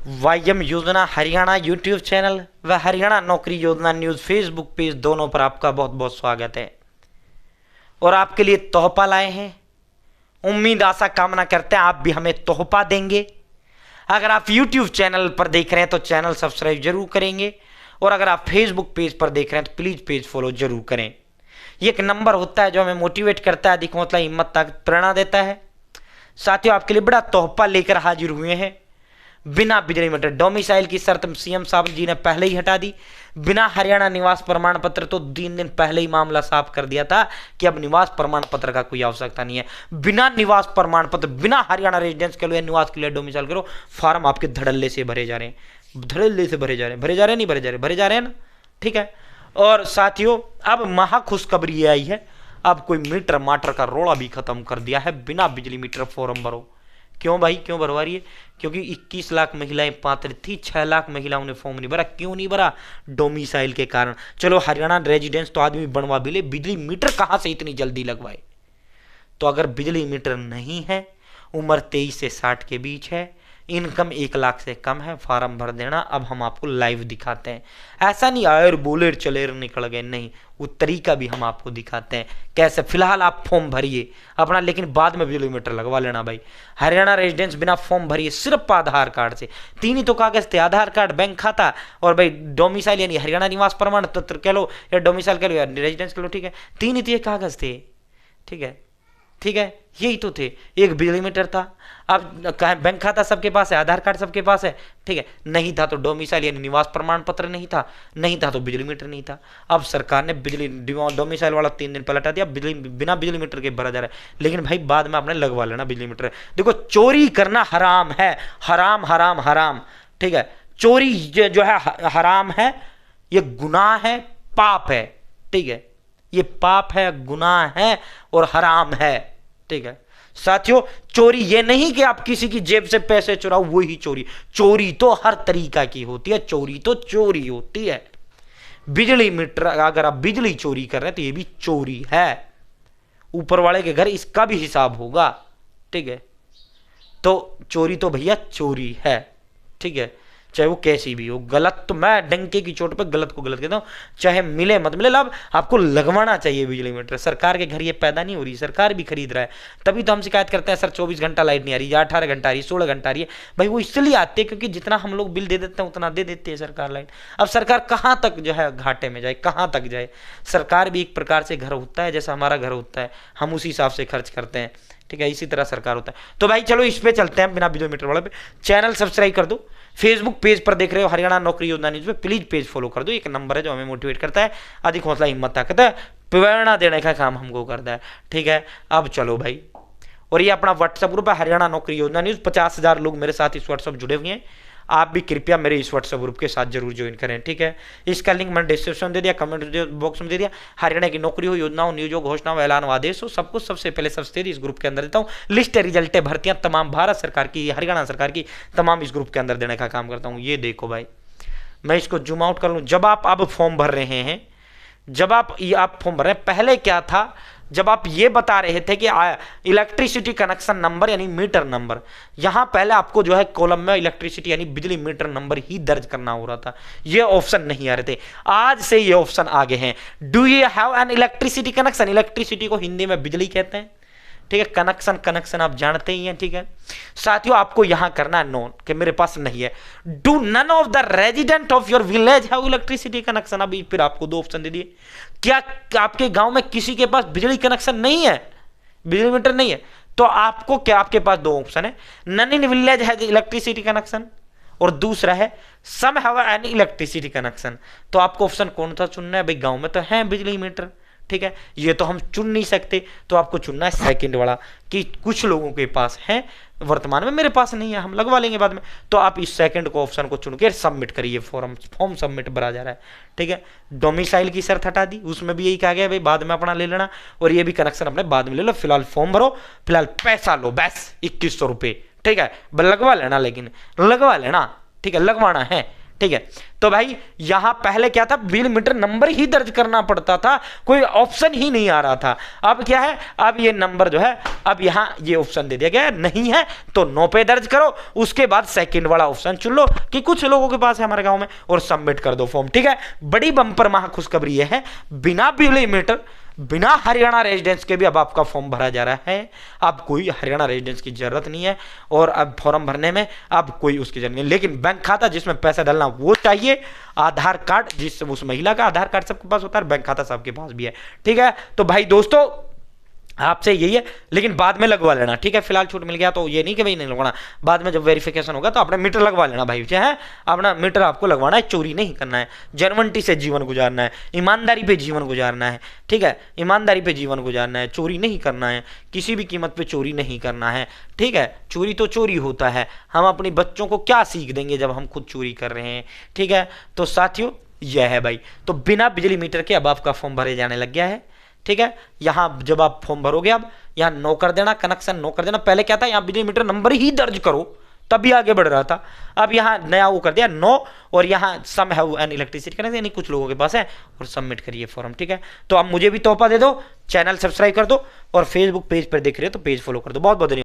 वाईएम योजना Haryana YouTube channel व हरियाणा नौकरी योजना न्यूज़ फेसबुक पेज दोनों पर आपका बहुत बहुत स्वागत है। और आपके लिए तोहफा लाए हैं। उम्मीद आशा कामना करते हैं आप भी हमें तोहफा देंगे। अगर आप यूट्यूब चैनल पर देख रहे हैं तो चैनल सब्सक्राइब जरूर करेंगे, और अगर आप फेसबुक पेज पर देख रहे हैं तो प्लीज़ पेज फॉलो जरूर करें। ये एक नंबर होता है जो हमें मोटिवेट करता है, अधिक हौसला, हिम्मत, ताकत, प्रेरणा देता है। साथियों, आपके लिए बड़ा तोहफा लेकर हाजिर हुए हैं। बिना बिजली मीटर डोमिसाइल की शर्त सीएम साहब जी ने पहले ही हटा दी। बिना हरियाणा निवास प्रमाण पत्र तो 3 दिन पहले ही मामला साफ कर दिया था कि अब निवास प्रमाण पत्र का कोई आवश्यकता नहीं है। बिना निवास प्रमाण पत्र, बिना हरियाणा रेजिडेंस के लिए, निवास के लिए डोमिसाइल करो, फॉर्म आपके धड़ल्ले से भरे जा रहे हैं, धड़ल्ले से भरे जा रहे हैं, भरे जा रहे हैं, नहीं भरे जा रहे, भरे जा रहे हैं ना, ठीक है। और साथियों, अब महा खुशखबरी ये आई है, अब कोई मीटर माटर का रोड़ा भी खत्म कर दिया है। बिना बिजली मीटर फॉर्म भरो। क्यों भाई, क्यों भरवा रही है? क्योंकि 21 लाख महिलाएं पात्र थी, 6 लाख महिलाओं ने फॉर्म नहीं भरा। क्यों नहीं भरा? डोमिसाइल के कारण। चलो हरियाणा रेजिडेंस तो आदमी बनवा भी ले, बिजली मीटर कहां से इतनी जल्दी लगवाए? तो अगर बिजली मीटर नहीं है, उम्र 23 से 60 के बीच है, इनकम 1 लाख से कम है, फार्म भर देना। अब हम आपको लाइव दिखाते हैं। ऐसा नहीं आयर बोलेर चलेर निकल गए, नहीं, वो तरीका भी हम आपको दिखाते हैं कैसे। फिलहाल आप फॉर्म भरिए अपना, लेकिन बाद में बिजली मीटर लगवा लेना भाई। हरियाणा रेजिडेंस बिना फॉर्म भरिए, सिर्फ आधार कार्ड से। 3 ही तो कागज थे, आधार कार्ड, बैंक खाता और भाई डोमिसाइल यानी हरियाणा निवास प्रमाण पत्र कह लो, या डोमिसाइल कह लो, या रेजिडेंस कह लो, ठीक है। 3 ही तो ये कागज थे, ठीक है, ठीक है, यही तो थे। एक बिजली मीटर था। अब बैंक खाता सबके पास है, आधार कार्ड सबके पास है, ठीक है। नहीं था तो डोमिसाइल यानी निवास प्रमाण पत्र नहीं था, नहीं था तो बिजली मीटर नहीं था। अब सरकार ने बिजली डोमिसाइल वाला 3 दिन पहले हटा दिया, बिजली बिना बिजली मीटर के भरा जा रहा है। लेकिन भाई बाद में आपने लगवा लेना बिजली मीटर। देखो, चोरी करना हराम है, हराम हराम हराम, ठीक है। चोरी जो है हराम है, ये गुनाह है, पाप है, ठीक है। ये पाप है, गुनाह है और हराम है, ठीक है। साथियों, चोरी ये नहीं कि आप किसी की जेब से पैसे चुराओ, वो ही चोरी। चोरी तो हर तरीका की होती है, चोरी तो चोरी होती है। बिजली मीटर, अगर आप बिजली चोरी कर रहे हैं तो ये भी चोरी है। ऊपर वाले के घर इसका भी हिसाब होगा, ठीक है। तो चोरी तो भैया चोरी है, ठीक है, चाहे वो कैसी भी हो। गलत तो मैं डंके की चोट पे गलत को गलत कहता हूँ, चाहे मिले मत मिले, लाभ आपको लगवाना चाहिए बिजली मीटर। सरकार के घर ये पैदा नहीं हो रही, सरकार भी खरीद रहा है। तभी तो हम शिकायत करते हैं, सर 24 घंटा लाइट नहीं आ रही, या 18 घंटा आ रही, 16 घंटा आ रही है। भाई वो इसलिए आते हैं क्योंकि जितना हम लोग बिल दे देते हैं उतना दे देती है सरकार लाइट। अब सरकार कहाँ तक जो है घाटे में जाए, कहाँ तक जाए? सरकार भी एक प्रकार से घर होता है, जैसा हमारा घर होता है, हम उसी हिसाब से खर्च करते हैं, ठीक है। इसी तरह सरकार होता है। तो भाई चलो इस पे चलते हैं, बिना बिजली मीटर वाले पे। चैनल सब्सक्राइब कर दो। फेसबुक पेज पर देख रहे हो हरियाणा नौकरी योजना न्यूज पे, प्लीज पेज फॉलो कर दो। एक नंबर है जो हमें मोटिवेट करता है, अधिक हौसला, हिम्मत, ताकत है, प्रेरणा देने का काम हमको करता है, ठीक है। अब चलो भाई, और ये अपना व्हाट्सएप ग्रुप है हरियाणा नौकरी योजना न्यूज। 50,000 लोग मेरे साथ इस व्हाट्सएप जुड़े हुए हैं। आप भी कृपया मेरे इस व्हाट्सएप ग्रुप के साथ जरूर ज्वाइन करें, ठीक है। इसका लिंक मैंने डिस्क्रिप्शन दे दिया, कमेंट बॉक्स में दे दिया। हरियाणा की नौकरी हो, योजनाओं, न्यूज़ों, घोषणाओं, ऐलान, आदेश हो, सब कुछ सबसे पहले सबसे इस ग्रुप के अंदर देता हूँ। लिस्ट, रिजल्ट, भर्तियां तमाम भारत सरकार की, हरियाणा सरकार की, तमाम इस ग्रुप के अंदर देने का काम करता हूँ। ये देखो भाई, मैं इसको जूम आउट कर लूँ। जब आप अब फॉर्म भर रहे हैं, जब आप फॉर्म भर रहे हैं, पहले क्या था, जब आप ये बता रहे थे कि इलेक्ट्रिसिटी कनेक्शन नंबर यानी मीटर नंबर, यहां पहले आपको जो है कॉलम में इलेक्ट्रिसिटी यानी बिजली मीटर नंबर ही दर्ज करना हो रहा था, ये ऑप्शन नहीं आ रहे थे। आज से ये ऑप्शन आ गए हैं। Do you have an electricity connection? Electricity को हिंदी में बिजली कहते हैं, ठीक है। कनेक्शन, कनेक्शन आप जानते ही हैं, ठीक है। साथियों, आपको यहां करना है नोन कि मेरे पास नहीं है। Do none of the resident of your village have electricity connection? अभी फिर आपको 2 ऑप्शन दे दिए। क्या आपके गांव में किसी के पास बिजली कनेक्शन नहीं है, बिजली मीटर नहीं है? तो आपको क्या, आपके पास 2 ऑप्शन है, none in village has electricity connection, और दूसरा है some have an electricity connection. तो आपको ऑप्शन कौन सा चुनना है? भाई गांव में तो है बिजली मीटर, ठीक है, ये तो हम चुन नहीं सकते, तो आपको चुनना है सेकंड वाला कि कुछ लोगों के पास है वर्तमान में, मेरे पास नहीं है, हम लगवा लेंगे बाद में। तो आप इस सेकंड को ऑप्शन को चुन के सबमिट करिए। फॉर्म सबमिट भरा जा रहा है, ठीक है। डोमिसाइल की शर्त हटा दी, उसमें भी यही कहा गया भाई बाद में अपना ले लेना, और ये भी कनेक्शन अपने बाद में ले लो। फिलहाल फॉर्म भरो, फिलहाल पैसा लो, बस 2100 रुपये, ठीक है। लगवा लेना, लेकिन लगवा लेना, ठीक है, लगवाना है, ठीक है। तो भाई यहां पहले क्या था, बिजली मीटर नंबर ही दर्ज करना पड़ता था, कोई ऑप्शन ही नहीं आ रहा था। अब क्या है, अब ये नंबर जो है, अब यहां ये ऑप्शन दे दिया गया है, नहीं है तो 9 पे दर्ज करो, उसके बाद सेकंड वाला ऑप्शन चुन लो कि कुछ लोगों के पास है हमारे गांव में, और सबमिट कर दो फॉर्म। ठीक है, बड़ी बंपर महा खुशखबरी ये है, बिना बिजली मीटर, बिना हरियाणा रेजिडेंस के भी अब आपका फॉर्म भरा जा रहा है। अब कोई हरियाणा रेजिडेंस की जरूरत नहीं है, और अब फॉर्म भरने में अब कोई उसकी जरूरत नहीं, लेकिन बैंक खाता जिसमें पैसा डालना वो चाहिए, आधार कार्ड जिस उस महिला का आधार कार्ड सबके पास होता है, बैंक खाता सबके पास भी है। ठीक है, तो भाई दोस्तों आपसे यही है, लेकिन बाद में लगवा लेना। ठीक है, फिलहाल छूट मिल गया तो ये नहीं कि भाई नहीं लगवाना, बाद में जब वेरिफिकेशन होगा तो अपने मीटर लगवा लेना भाई। है अपना मीटर आपको लगवाना है, चोरी नहीं करना है, जेन्युइनिटी से जीवन गुजारना है, ईमानदारी पे जीवन गुजारना है। ठीक है, ईमानदारी पे जीवन गुजारना है, चोरी नहीं करना है, किसी भी कीमत पे चोरी नहीं करना है। ठीक है, चोरी तो चोरी होता है, हम अपने बच्चों को क्या सीख देंगे जब हम खुद चोरी कर रहे हैं। ठीक है, तो साथियों यह है भाई, तो बिना बिजली मीटर के अब आपका फॉर्म भरे जाने लग गया है। ठीक है, यहां जब आप फॉर्म भरोगे, अब यहां नो कर देना, कनेक्शन नो कर देना। पहले क्या था, यहां बिजली मीटर नंबर ही दर्ज करो तभी आगे बढ़ रहा था, अब यहां नया वो कर दिया नो, और यहां सम है एन इलेक्ट्रिसिटी कनेक्शन, यानी कुछ लोगों के पास है, और सबमिट करिए फॉर्म। ठीक है, तो अब मुझे भी तोहफा दे दो, चैनल सब्सक्राइब कर दो, और फेसबुक पेज पर देख रहे हो तो पेज फॉलो कर दो। बहुत बहुत धन्यवाद।